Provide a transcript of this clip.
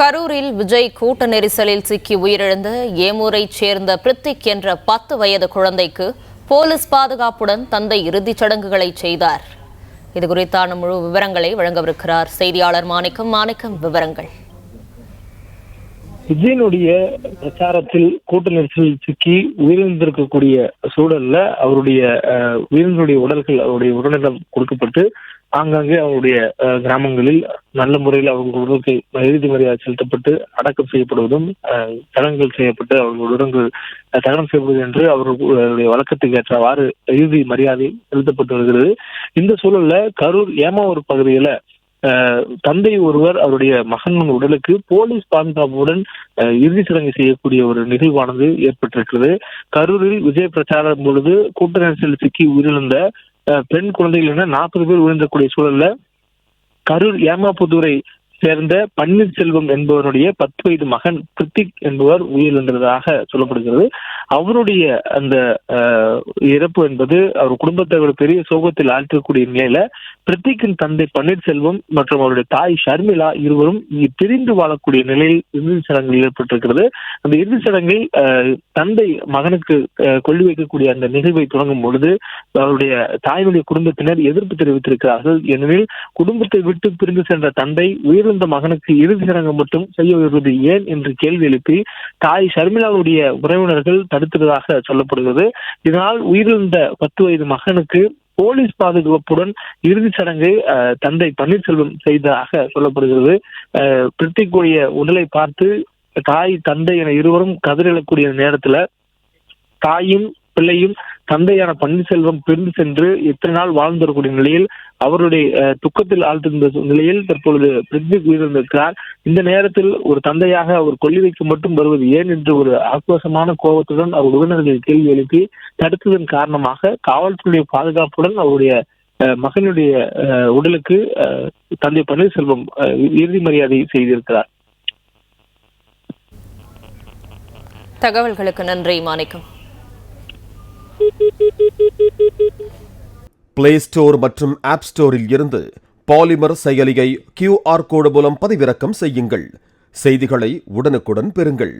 கரூரில் விஜய் கூட்ட நெரிசலில் சிக்கி உயிரிழந்த ஏமூரைச் சேர்ந்த பிரித்திக் என்ற 10 வயது குழந்தைக்கு போலீஸ் பாதுகாப்புடன் தந்தை இறுதிச் சடங்குகளை செய்தார். இதுகுறித்தான முழு விவரங்களை வழங்கவிருக்கிறார் செய்தியாளர் மாணிக்கம். விவரங்கள். விஜயனுடைய பிரச்சாரத்தில் கூட்ட நெரிசலில் சிக்கி உயிரிழந்திருக்கக்கூடிய சூழல்ல அவருடைய உயிரினுடைய உடல்கள் அவருடைய உடலிடம் கொடுக்கப்பட்டு ஆங்காங்கே அவருடைய கிராமங்களில் நல்ல முறையில் அவர்கள் உடலுக்கு இறுதி மரியாதை செலுத்தப்பட்டு அடக்கம் செய்யப்படுவதும் சடங்குகள் செய்யப்பட்டு அவர்கள் உடல்கள் தகனம் செய்யப்படுவது என்று அவர்களுடைய வழக்கத்துக்கு ஏற்றவாறு இறுதி மரியாதை செலுத்தப்பட்டு வருகிறது. இந்த சூழல்ல கரூர் ஏமாவூர் பகுதியில தந்தை ஒருவர் அவருடைய மகன் உடலுக்கு போலீஸ் பாதுகாப்புடன் இறுதி சடங்கு செய்யக்கூடிய ஒரு நிகழ்வானது ஏற்பட்டிருக்கிறது. கரூரில் விஜய் பிரச்சாரம் பொழுது கூட்ட நெரிசலில் சிக்கி உயிரிழந்த பெண் குழந்தைகள் என 40 பேர் உயிரிழந்தக்கூடிய சூழல்ல கரூர் ஏமாப்புதூரை சேர்ந்த பன்னீர்செல்வம் என்பவருடைய 10 வயது மகன் பிரித்திக் என்பவர் உயிரிழந்ததாக சொல்லப்படுகிறது. அவருடைய அந்த இறப்பு என்பது அவர் குடும்பத்தை பெரிய சோகத்தில் ஆழ்த்தக்கூடிய நிலையில பிரித்திக்கின் தந்தை பன்னீர்செல்வம் மற்றும் அவருடைய தாய் ஷர்மிளா இருவரும் பிரிந்து வாழக்கூடிய நிலையில் இறுதி சடங்குகள் ஏற்பட்டிருக்கிறது. அந்த இறுதி சடங்கில் தந்தை மகனுக்கு கொள்ளி வைக்கக்கூடிய அந்த நிகழ்வை தொடங்கும் பொழுது அவருடைய தாயினுடைய குடும்பத்தினர் எதிர்ப்பு தெரிவித்திருக்கிறார்கள். ஏனெனில் குடும்பத்தை விட்டு பிரிந்து சென்ற தந்தை உயிரிழந்த மகனுக்கு இறுதி சடங்கு மட்டும் செய்ய வருவது ஏன் என்று கேள்வி எழுப்பி தாய் ஷர்மிளாவுடைய உறவினர்கள் தடுத்ததாக சொல்லப்படுகிறது. இதனால் உயிரிழந்த 10 வயது மகனுக்கு போலீஸ் பாதுகாப்புடன் இறுதி சடங்கை தந்தை பன்னீர்செல்வம் செய்ததாக சொல்லப்படுகிறது. பிரித்திக்குடைய உடலை பார்த்து தாய் தந்தை என இருவரும் கதறக்கூடிய நேரத்துல தாயும் பிள்ளையும் தந்தையான பன்னீர்செல்வம் பிரிந்து சென்று எத்தனை நாள் வாழ்ந்து வரக்கூடிய நிலையில் அவருடைய துக்கத்தில் ஆழ்த்திருந்த நிலையில் தற்பொழுது பிரித்திக் உயிரிழந்திருக்கிறார். இந்த நேரத்தில் ஒரு தந்தையாக அவர் கொல்லி வைக்க மட்டும் வருவது ஏன் என்று ஒரு ஆக்ரோஷமான கோபத்துடன் அவர் உறவினர்கள் கேள்வி எழுப்பி தடுத்ததன் காரணமாக காவல்துறையுடைய பாதுகாப்புடன் அவருடைய மகனுடைய உடலுக்கு தந்தை பன்னீர்செல்வம் இறுதி மரியாதை செய்திருக்கிறார். தகவல்களுக்கு நன்றி மாணிக்கம். பிளே ஸ்டோர் மற்றும் ஆப் ஸ்டோரில் இருந்து பாலிமர் செயலியை QR கோடு மூலம் பதிவிறக்கம் செய்யுங்கள். செய்திகளை உடனுக்குடன் பெறுங்கள்.